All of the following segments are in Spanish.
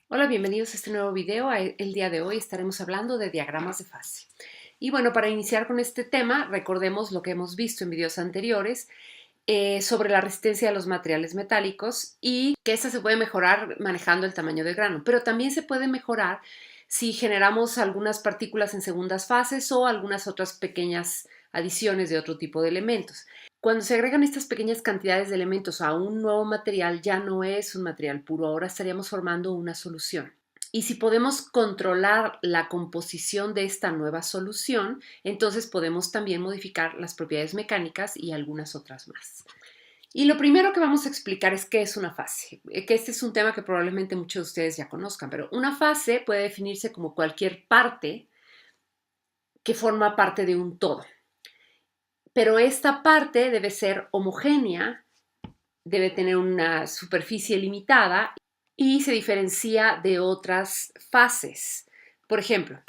Hola, bienvenidos a este nuevo video. El día de hoy estaremos hablando de diagramas de fase. Y bueno, para iniciar con este tema, recordemos lo que hemos visto en videos anteriores sobre la resistencia a los materiales metálicos y que esta se puede mejorar manejando el tamaño del grano, pero también se puede mejorar si generamos algunas partículas en segundas fases o algunas otras pequeñas adiciones de otro tipo de elementos. Cuando se agregan estas pequeñas cantidades de elementos a un nuevo material, ya no es un material puro, ahora estaríamos formando una solución. Y si podemos controlar la composición de esta nueva solución, entonces podemos también modificar las propiedades mecánicas y algunas otras más. Y lo primero que vamos a explicar es qué es una fase, que este es un tema que probablemente muchos de ustedes ya conozcan, pero una fase puede definirse como cualquier parte que forma parte de un todo. Pero esta parte debe ser homogénea, debe tener una superficie limitada y se diferencia de otras fases. Por ejemplo,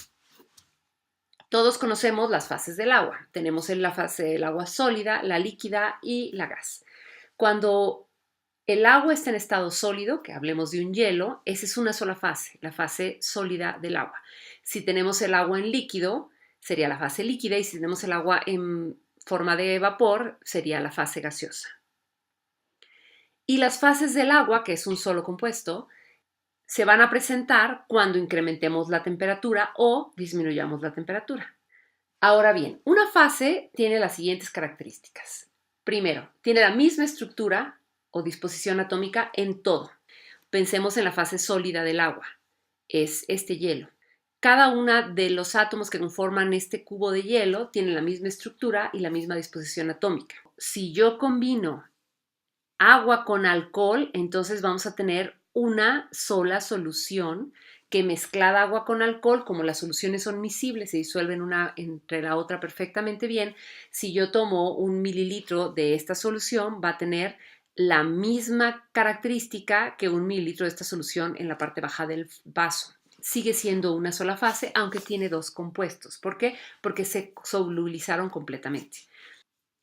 todos conocemos las fases del agua. Tenemos la fase del agua sólida, la líquida y la gas. Cuando el agua está en estado sólido, que hablemos de un hielo, esa es una sola fase, la fase sólida del agua. Si tenemos el agua en líquido, sería la fase líquida, y si tenemos el agua en forma de vapor, sería la fase gaseosa. Y las fases del agua, que es un solo compuesto, se van a presentar cuando incrementemos la temperatura o disminuyamos la temperatura. Ahora bien, una fase tiene las siguientes características. Primero, tiene la misma estructura o disposición atómica en todo. Pensemos en la fase sólida del agua. Es este hielo. Cada uno de los átomos que conforman este cubo de hielo tiene la misma estructura y la misma disposición atómica. Si yo combino agua con alcohol, entonces vamos a tener una sola solución que mezclada agua con alcohol, como las soluciones son miscibles, se disuelven una entre la otra perfectamente bien. Si yo tomo 1 mililitro de esta solución, va a tener la misma característica que 1 mililitro de esta solución en la parte baja del vaso. Sigue siendo una sola fase, aunque tiene dos compuestos. ¿Por qué? Porque se solubilizaron completamente.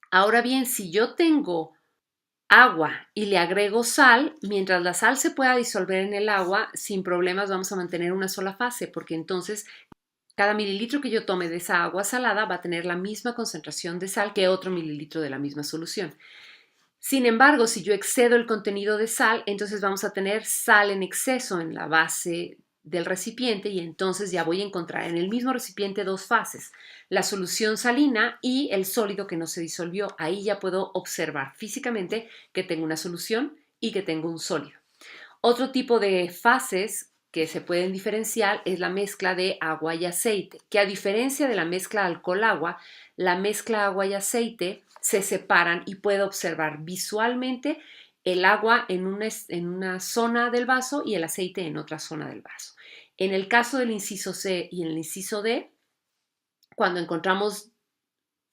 Ahora bien, si yo tengo agua y le agrego sal, mientras la sal se pueda disolver en el agua, sin problemas vamos a mantener una sola fase, porque entonces cada mililitro que yo tome de esa agua salada va a tener la misma concentración de sal que otro mililitro de la misma solución. Sin embargo, si yo excedo el contenido de sal, entonces vamos a tener sal en exceso en la base del recipiente y entonces ya voy a encontrar en el mismo recipiente dos fases, la solución salina y el sólido que no se disolvió. Ahí ya puedo observar físicamente que tengo una solución y que tengo un sólido. Otro tipo de fases que se pueden diferenciar es la mezcla de agua y aceite, que a diferencia de la mezcla alcohol-agua, la mezcla agua y aceite se separan y puedo observar visualmente el agua en una zona del vaso y el aceite en otra zona del vaso. En el caso del inciso C y el inciso D, cuando encontramos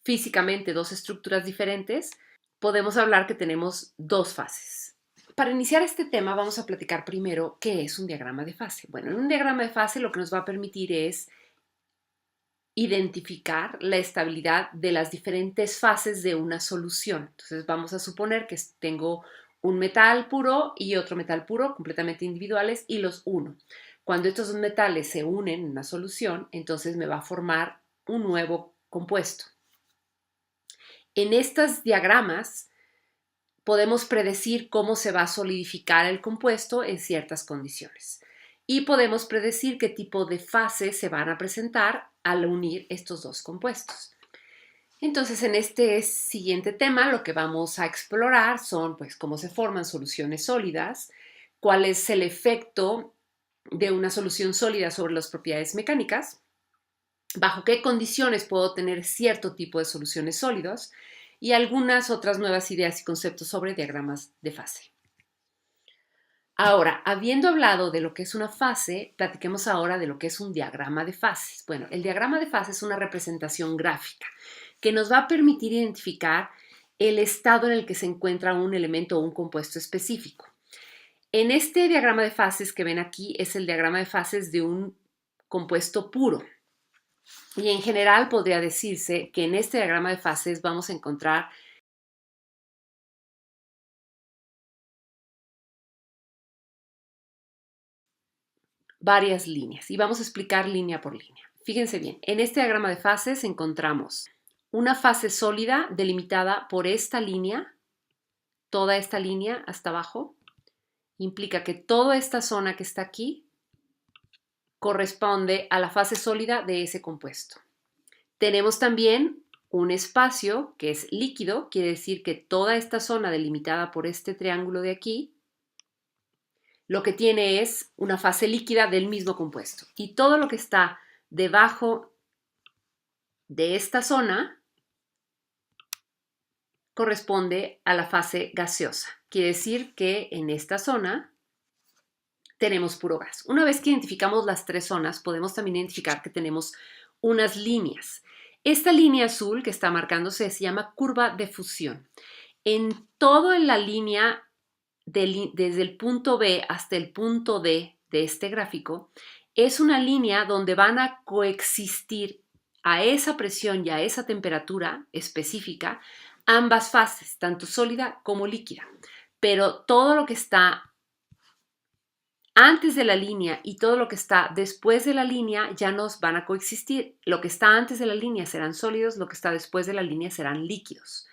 físicamente dos estructuras diferentes, podemos hablar que tenemos dos fases. Para iniciar este tema vamos a platicar primero qué es un diagrama de fase. Bueno, en un diagrama de fase lo que nos va a permitir es identificar la estabilidad de las diferentes fases de una solución. Entonces vamos a suponer que tengo un metal puro y otro metal puro completamente individuales y los uno. Cuando estos dos metales se unen en una solución, entonces me va a formar un nuevo compuesto. En estos diagramas podemos predecir cómo se va a solidificar el compuesto en ciertas condiciones. Y podemos predecir qué tipo de fases se van a presentar al unir estos dos compuestos. Entonces, en este siguiente tema, lo que vamos a explorar son, pues, cómo se forman soluciones sólidas, cuál es el efecto de una solución sólida sobre las propiedades mecánicas, bajo qué condiciones puedo tener cierto tipo de soluciones sólidas y algunas otras nuevas ideas y conceptos sobre diagramas de fase. Ahora, habiendo hablado de lo que es una fase, platiquemos ahora de lo que es un diagrama de fases. Bueno, el diagrama de fase es una representación gráfica que nos va a permitir identificar el estado en el que se encuentra un elemento o un compuesto específico. En este diagrama de fases que ven aquí es el diagrama de fases de un compuesto puro. Y en general podría decirse que en este diagrama de fases vamos a encontrar varias líneas y vamos a explicar línea por línea. Fíjense bien, en este diagrama de fases encontramos una fase sólida delimitada por esta línea, toda esta línea hasta abajo. Implica que toda esta zona que está aquí corresponde a la fase sólida de ese compuesto. Tenemos también un espacio que es líquido, quiere decir que toda esta zona delimitada por este triángulo de aquí, lo que tiene es una fase líquida del mismo compuesto. Y todo lo que está debajo de esta zona corresponde a la fase gaseosa. Quiere decir que en esta zona tenemos puro gas. Una vez que identificamos las tres zonas, podemos también identificar que tenemos unas líneas. Esta línea azul que está marcándose se llama curva de fusión. En toda la línea, desde el punto B hasta el punto D de este gráfico, es una línea donde van a coexistir a esa presión y a esa temperatura específica ambas fases, tanto sólida como líquida. Pero todo lo que está antes de la línea y todo lo que está después de la línea ya nos van a coexistir. Lo que está antes de la línea serán sólidos, lo que está después de la línea serán líquidos.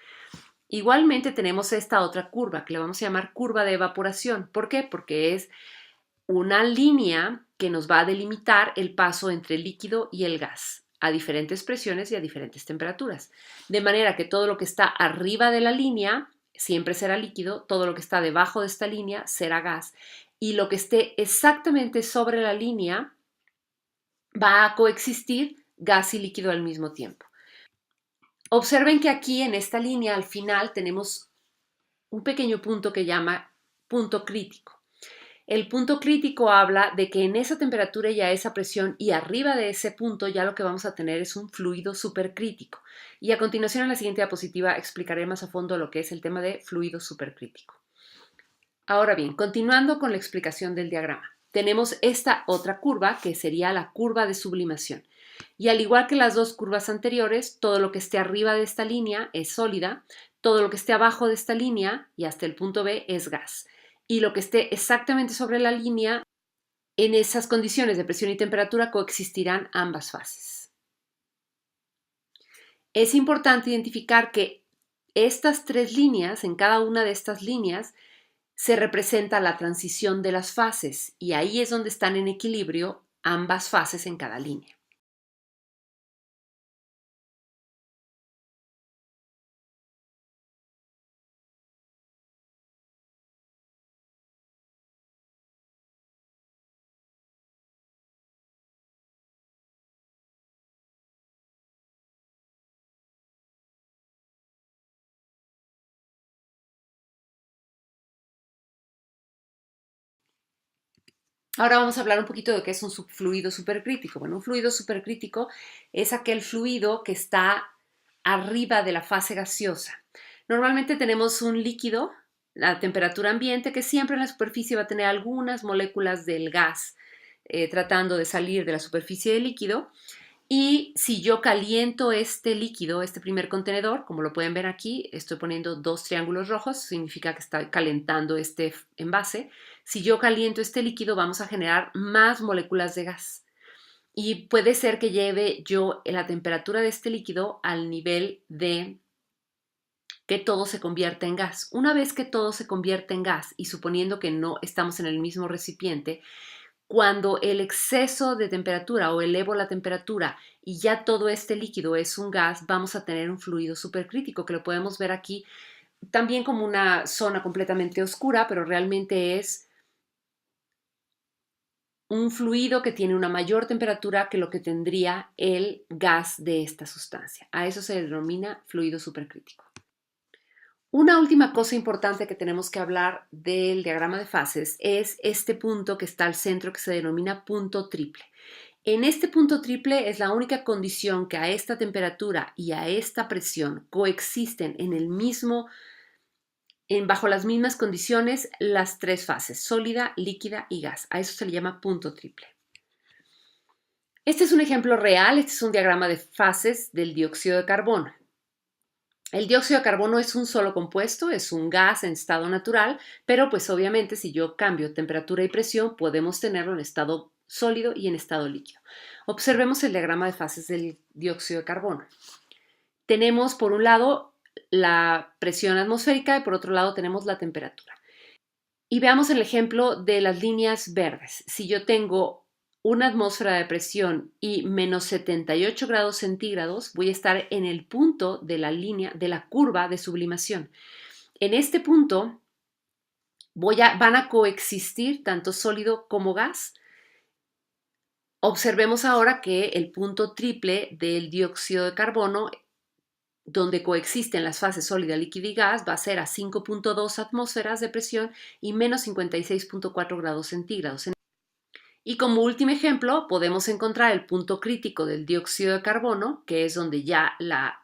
Igualmente tenemos esta otra curva que le vamos a llamar curva de evaporación. ¿Por qué? Porque es una línea que nos va a delimitar el paso entre el líquido y el gas a diferentes presiones y a diferentes temperaturas. De manera que todo lo que está arriba de la línea siempre será líquido, todo lo que está debajo de esta línea será gas y lo que esté exactamente sobre la línea va a coexistir gas y líquido al mismo tiempo. Observen que aquí en esta línea al final tenemos un pequeño punto que llama punto crítico. El punto crítico habla de que en esa temperatura y a esa presión y arriba de ese punto ya lo que vamos a tener es un fluido supercrítico. Y a continuación en la siguiente diapositiva explicaré más a fondo lo que es el tema de fluido supercrítico. Ahora bien, continuando con la explicación del diagrama, tenemos esta otra curva que sería la curva de sublimación. Y al igual que las dos curvas anteriores, todo lo que esté arriba de esta línea es sólida, todo lo que esté abajo de esta línea y hasta el punto B es gas. Y lo que esté exactamente sobre la línea, en esas condiciones de presión y temperatura coexistirán ambas fases. Es importante identificar que estas tres líneas, en cada una de estas líneas, se representa la transición de las fases y ahí es donde están en equilibrio ambas fases en cada línea. Ahora vamos a hablar un poquito de qué es un fluido supercrítico. Bueno, un fluido supercrítico es aquel fluido que está arriba de la fase gaseosa. Normalmente tenemos un líquido a temperatura ambiente que siempre en la superficie va a tener algunas moléculas del gas tratando de salir de la superficie del líquido. Y si yo caliento este líquido, este primer contenedor, como lo pueden ver aquí, estoy poniendo dos triángulos rojos, significa que está calentando este envase. Si yo caliento este líquido, vamos a generar más moléculas de gas. Y puede ser que lleve yo la temperatura de este líquido al nivel de que todo se convierta en gas. Una vez que todo se convierte en gas, y suponiendo que no estamos en el mismo recipiente, cuando el exceso de temperatura o elevo la temperatura y ya todo este líquido es un gas, vamos a tener un fluido supercrítico que lo podemos ver aquí también como una zona completamente oscura, pero realmente es un fluido que tiene una mayor temperatura que lo que tendría el gas de esta sustancia. A eso se denomina fluido supercrítico. Una última cosa importante que tenemos que hablar del diagrama de fases es este punto que está al centro que se denomina punto triple. En este punto triple es la única condición que a esta temperatura y a esta presión coexisten en el mismo, bajo las mismas condiciones las tres fases, sólida, líquida y gas. A eso se le llama punto triple. Este es un ejemplo real, este es un diagrama de fases del dióxido de carbono. El dióxido de carbono es un solo compuesto, es un gas en estado natural, pero pues obviamente si yo cambio temperatura y presión podemos tenerlo en estado sólido y en estado líquido. Observemos el diagrama de fases del dióxido de carbono. Tenemos por un lado la presión atmosférica y por otro lado tenemos la temperatura. Y veamos el ejemplo de las líneas verdes. Si yo tengo una atmósfera de presión y menos 78 grados centígrados, voy a estar en el punto de la línea, de la curva de sublimación. En este punto van a coexistir tanto sólido como gas. Observemos ahora que el punto triple del dióxido de carbono, donde coexisten las fases sólida, líquida y gas, va a ser a 5.2 atmósferas de presión y menos 56.4 grados centígrados. Y como último ejemplo, podemos encontrar el punto crítico del dióxido de carbono, que es donde ya la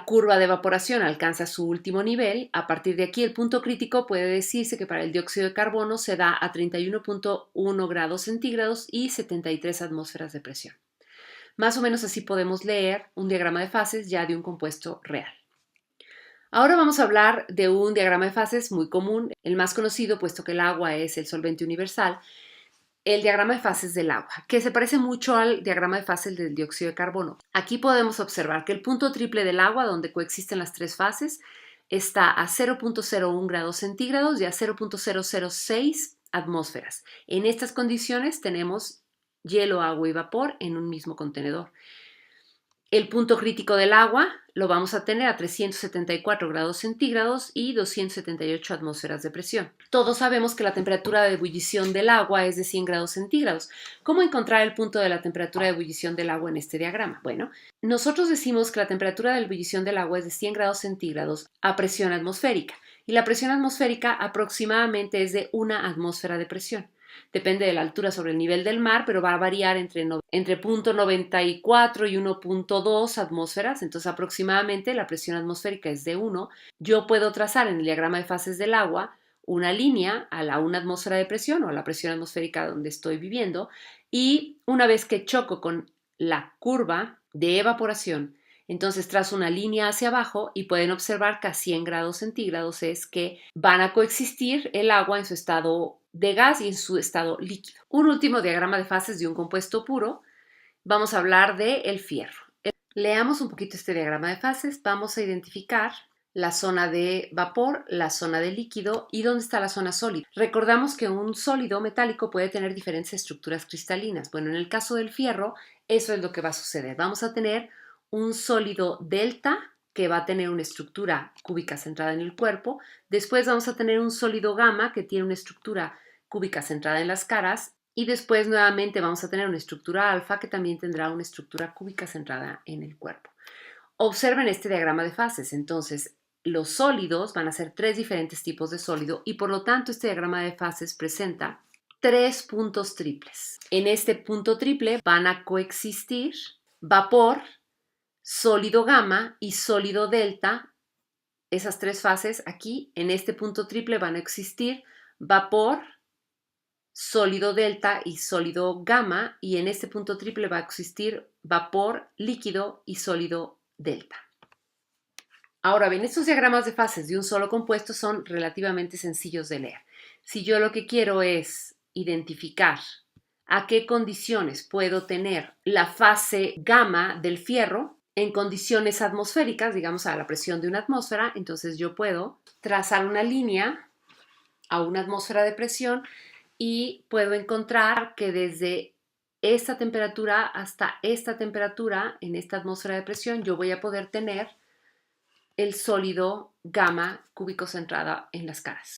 curva de evaporación alcanza su último nivel. A partir de aquí, el punto crítico puede decirse que para el dióxido de carbono se da a 31.1 grados centígrados y 73 atmósferas de presión. Más o menos así podemos leer un diagrama de fases ya de un compuesto real. Ahora vamos a hablar de un diagrama de fases muy común, el más conocido puesto que el agua es el solvente universal, el diagrama de fases del agua, que se parece mucho al diagrama de fases del dióxido de carbono. Aquí podemos observar que el punto triple del agua, donde coexisten las tres fases, está a 0.01 grados centígrados y a 0.006 atmósferas. En estas condiciones tenemos hielo, agua y vapor en un mismo contenedor. El punto crítico del agua lo vamos a tener a 374 grados centígrados y 278 atmósferas de presión. Todos sabemos que la temperatura de ebullición del agua es de 100 grados centígrados. ¿Cómo encontrar el punto de la temperatura de ebullición del agua en este diagrama? Bueno, nosotros decimos que la temperatura de ebullición del agua es de 100 grados centígrados a presión atmosférica y la presión atmosférica aproximadamente es de 1 atmósfera de presión. Depende de la altura sobre el nivel del mar, pero va a variar entre 0.94 y 1.2 atmósferas, entonces aproximadamente la presión atmosférica es de 1. Yo puedo trazar en el diagrama de fases del agua una línea a la 1 atmósfera de presión o a la presión atmosférica donde estoy viviendo y una vez que choco con la curva de evaporación, entonces trazo una línea hacia abajo y pueden observar que a 100 grados centígrados es que van a coexistir el agua en su estado de gas y en su estado líquido. Un último diagrama de fases de un compuesto puro. Vamos a hablar del fierro. Leamos un poquito este diagrama de fases. Vamos a identificar la zona de vapor, la zona de líquido y dónde está la zona sólida. Recordamos que un sólido metálico puede tener diferentes estructuras cristalinas. Bueno, en el caso del fierro, eso es lo que va a suceder. Vamos a tener un sólido delta que va a tener una estructura cúbica centrada en el cuerpo. Después vamos a tener un sólido gamma que tiene una estructura cúbica centrada en las caras. Y después nuevamente vamos a tener una estructura alfa que también tendrá una estructura cúbica centrada en el cuerpo. Observen este diagrama de fases. Entonces, los sólidos van a ser tres diferentes tipos de sólido y por lo tanto este diagrama de fases presenta tres puntos triples. En este punto triple van a coexistir vapor, sólido gamma y sólido delta. Esas tres fases aquí en este punto triple van a existir vapor, sólido delta y sólido gamma, y en este punto triple va a existir vapor, líquido y sólido delta. Ahora bien, estos diagramas de fases de un solo compuesto son relativamente sencillos de leer. Si yo lo que quiero es identificar a qué condiciones puedo tener la fase gamma del fierro en condiciones atmosféricas, digamos a la presión de una atmósfera, entonces yo puedo trazar una línea a una atmósfera de presión y puedo encontrar que desde esta temperatura hasta esta temperatura en esta atmósfera de presión yo voy a poder tener el sólido gamma cúbico centrada en las caras.